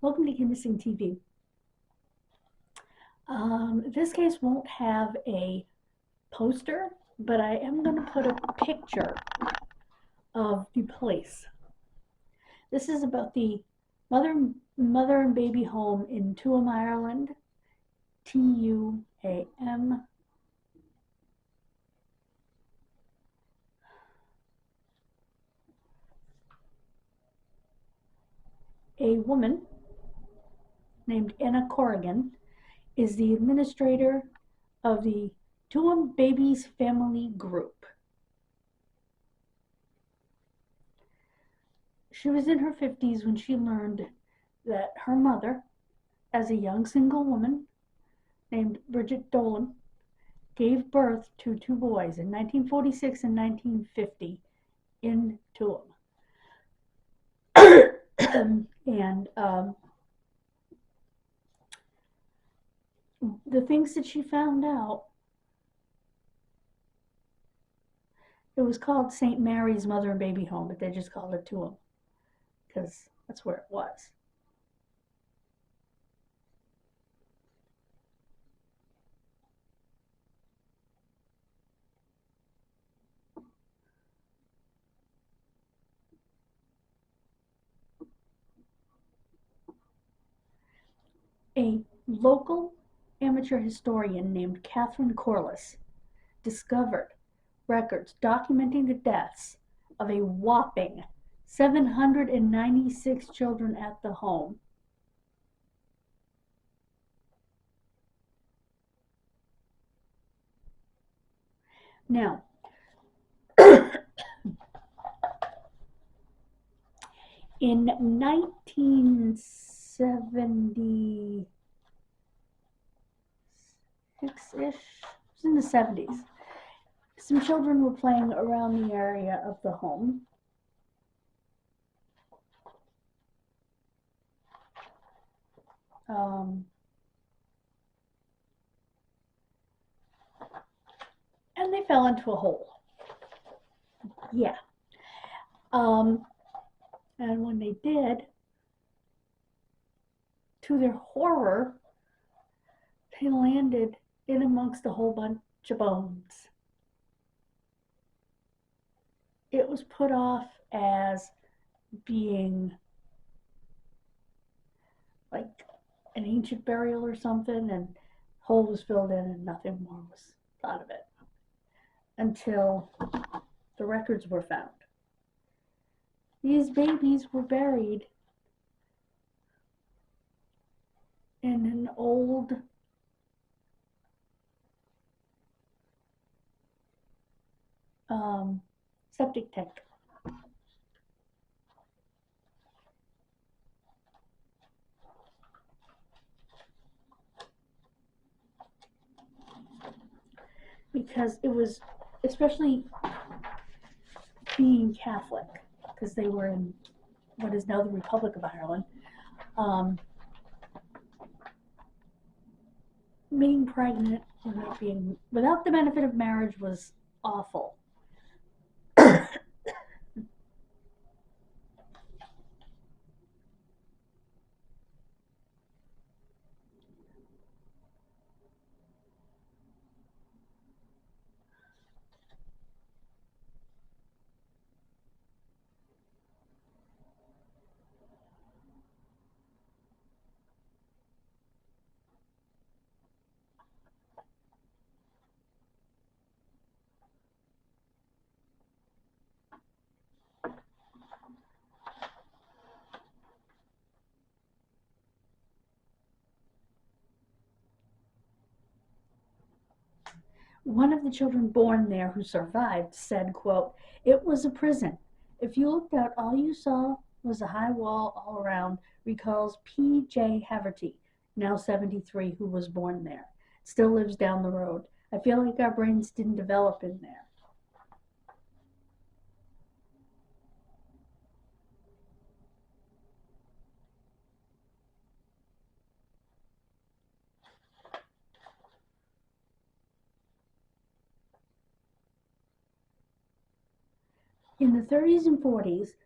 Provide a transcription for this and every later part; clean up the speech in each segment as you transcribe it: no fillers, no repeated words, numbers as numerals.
Welcome to Kidmissing TV. This case won't have a poster, but I am going to put a picture of the place. This is about the mother and baby home in Tuam, Ireland. Tuam. A woman named Anna Corrigan is the administrator of the Tuam Babies Family Group. She was in her 50s when she learned that her mother, as a young single woman named Bridget Dolan, gave birth to two boys in 1946 and 1950 in Tuam. And the things that she found out, it was called St. Mary's Mother and Baby Home, but they just called it Tuam because that's where it was. A local amateur historian named Catherine Corliss discovered records documenting the deaths of a whopping 796 children at the home. Now, in 1976-ish, it was in the 70s, some children were playing around the area of the home. And they fell into a hole. Yeah. And when they did, to their horror, they landed in amongst a whole bunch of bones. It was put off as being like an ancient burial or something, and the hole was filled in and nothing more was thought of it until the records were found. These babies were buried in an old septic tank. Because it was, especially being Catholic, because they were in what is now the Republic of Ireland, being pregnant without the benefit of marriage was awful. One of the children born there who survived said, quote, "It was a prison. If you looked out, all you saw was a high wall all around," recalls P.J. Haverty, now 73, who was born there. Still lives down the road. "I feel like our brains didn't develop in there." In the 30s and 40s,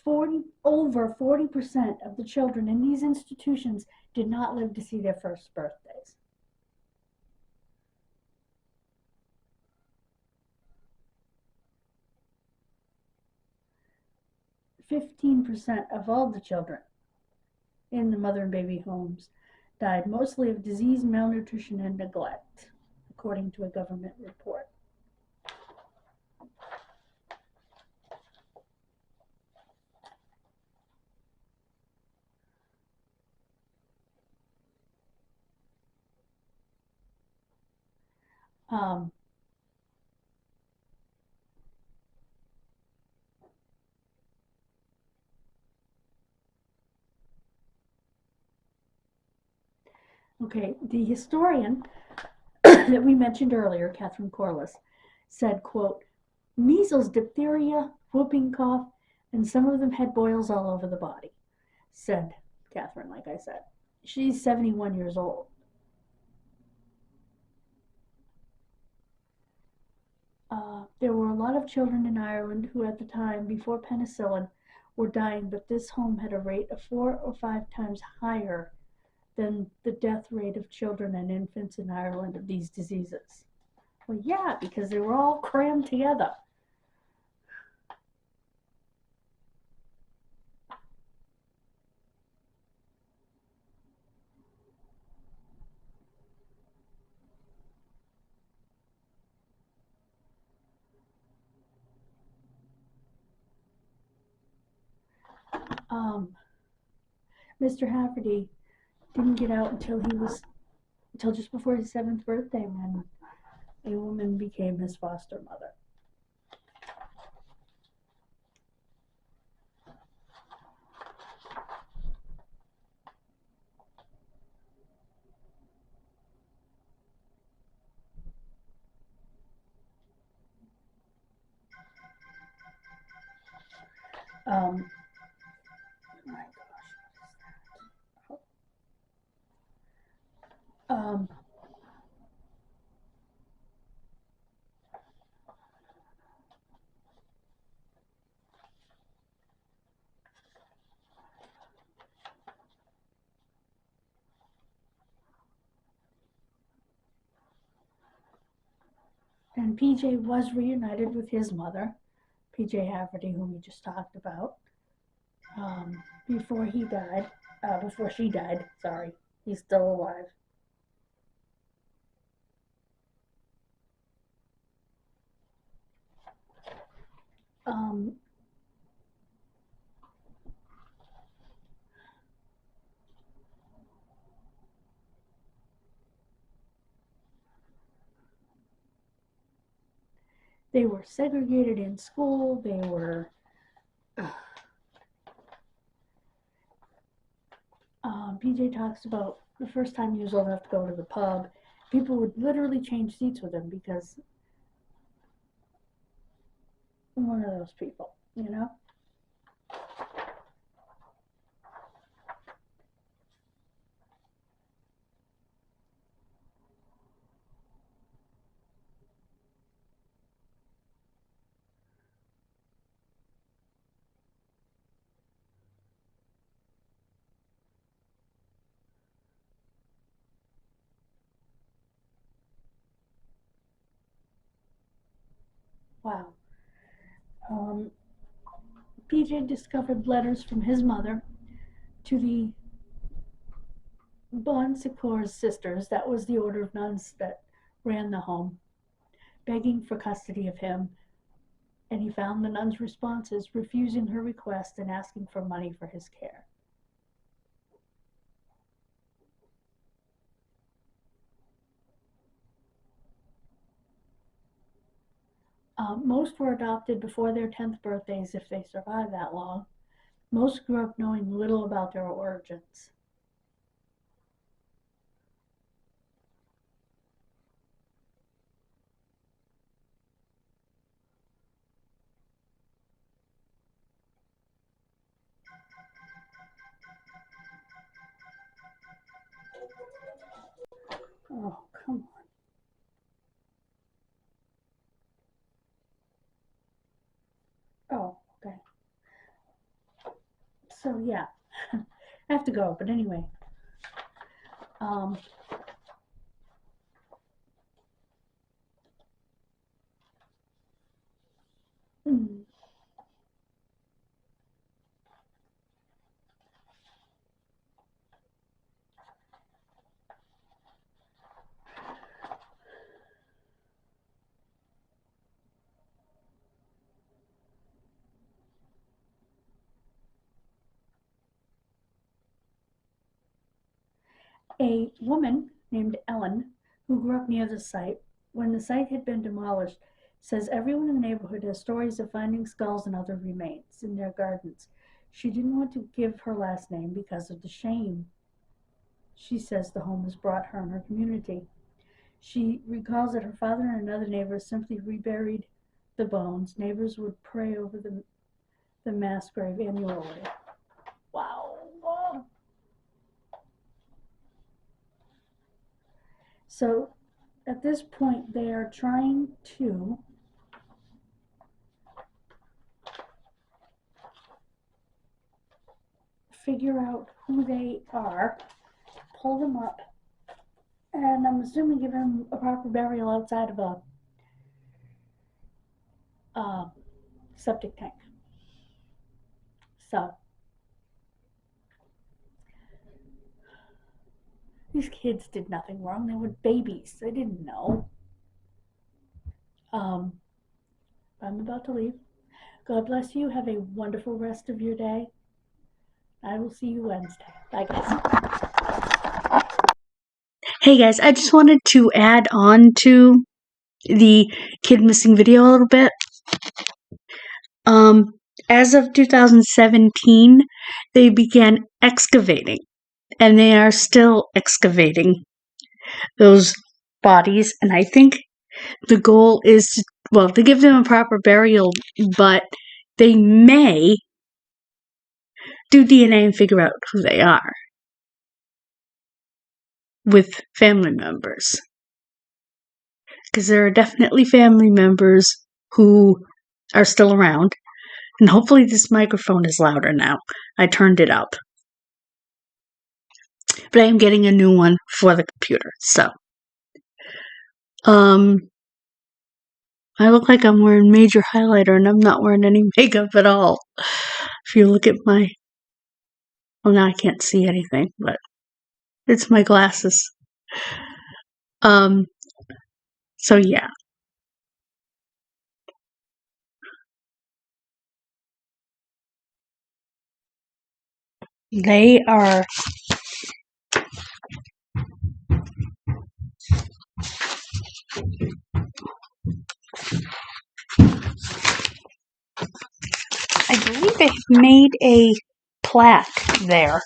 over 40% of the children in these institutions did not live to see their first birthdays. %15 of all the children in the mother and baby homes died mostly of disease, malnutrition, and neglect, according to a government report. Um, okay, the historian that we mentioned earlier, Catherine Corliss, said, quote, measles, diphtheria, whooping cough, and some of them had boils all over the body, said Catherine, like I said. She's 71 years old. There were a lot of children in Ireland who at the time, before penicillin, were dying, but this home had a rate of 4 or 5 times higher than the death rate of children and infants in Ireland of these diseases. Well, yeah, because they were all crammed together. Mr. Hafferty didn't get out until just before his 7th birthday, when a woman became his foster mother. Oh my gosh, what is that? And PJ was reunited with his mother, PJ Hafferty, whom we just talked about, before she died. Sorry, he's still alive. They were segregated in school. They were PJ talks about the first time he was old enough to go to the pub, people would literally change seats with him because I'm one of those people, you know? Wow. PJ discovered letters from his mother to the Bon Secours sisters, that was the order of nuns that ran the home, begging for custody of him, and he found the nuns' responses refusing her request and asking for money for his care. Most were adopted before their 10th birthdays if they survived that long. Most grew up knowing little about their origins. Oh, come on. Oh, okay. So yeah, I have to go. But anyway, um, mm, a woman named Ellen, who grew up near the site, when the site had been demolished, says everyone in the neighborhood has stories of finding skulls and other remains in their gardens. She didn't want to give her last name because of the shame she says the home has brought her and her community. She recalls that her father and another neighbor simply reburied the bones. Neighbors would pray over the mass grave annually. Wow. Oh. So at this point, they are trying to figure out who they are, pull them up, and I'm assuming give them a proper burial outside of a septic tank. So these kids did nothing wrong. They were babies. They didn't know. Um, I'm about to leave. God bless you. Have a wonderful rest of your day. I will see you Wednesday. Bye, guys. Hey, guys. I just wanted to add on to the kid missing video a little bit. As of 2017, they began excavating, and they are still excavating those bodies. And I think the goal is to give them a proper burial, but they may do DNA and figure out who they are with family members. Because there are definitely family members who are still around. And hopefully this microphone is louder now. I turned it up. But I am getting a new one for the computer. So, I look like I'm wearing major highlighter and I'm not wearing any makeup at all. If you look at my... Well, now I can't see anything, but it's my glasses. So yeah. They are... I believe they've made a plaque there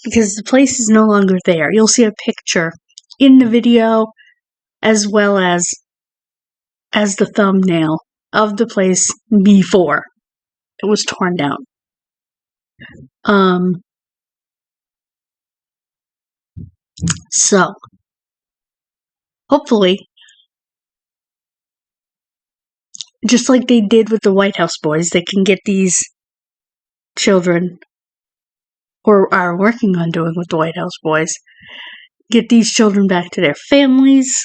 because the place is no longer there. You'll see a picture in the video as well as the thumbnail of the place before it was torn down. So hopefully, just like they did with the White House boys, they can get these children, or are working on doing with the White House boys, get these children back to their families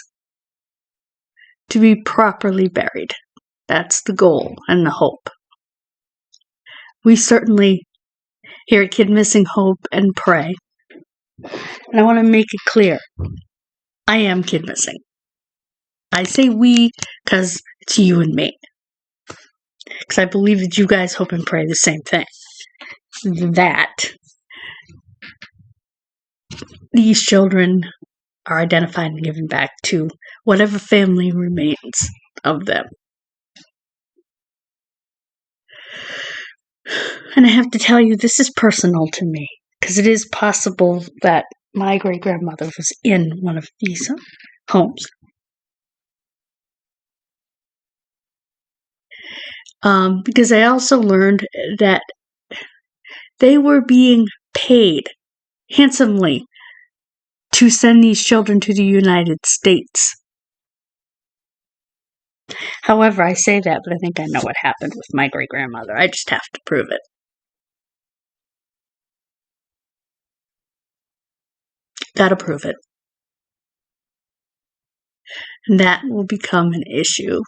to be properly buried. That's the goal and the hope. We certainly here at Kid Missing hope and pray. And I want to make it clear, I am Kid Missing. I say we because it's you and me. Because I believe that you guys hope and pray the same thing. That these children are identified and given back to whatever family remains of them. And I have to tell you, this is personal to me, because it is possible that my great-grandmother was in one of these homes. Because I also learned that they were being paid handsomely to send these children to the United States. However, I say that, but I think I know what happened with my great-grandmother. I just have to prove it. Gotta prove it. And that will become an issue.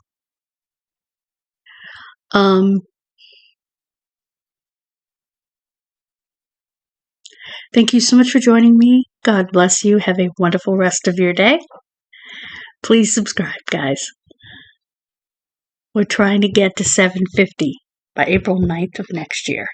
Thank you so much for joining me. God bless you. Have a wonderful rest of your day. Please subscribe, guys. We're trying to get to 750 by April 9th of next year.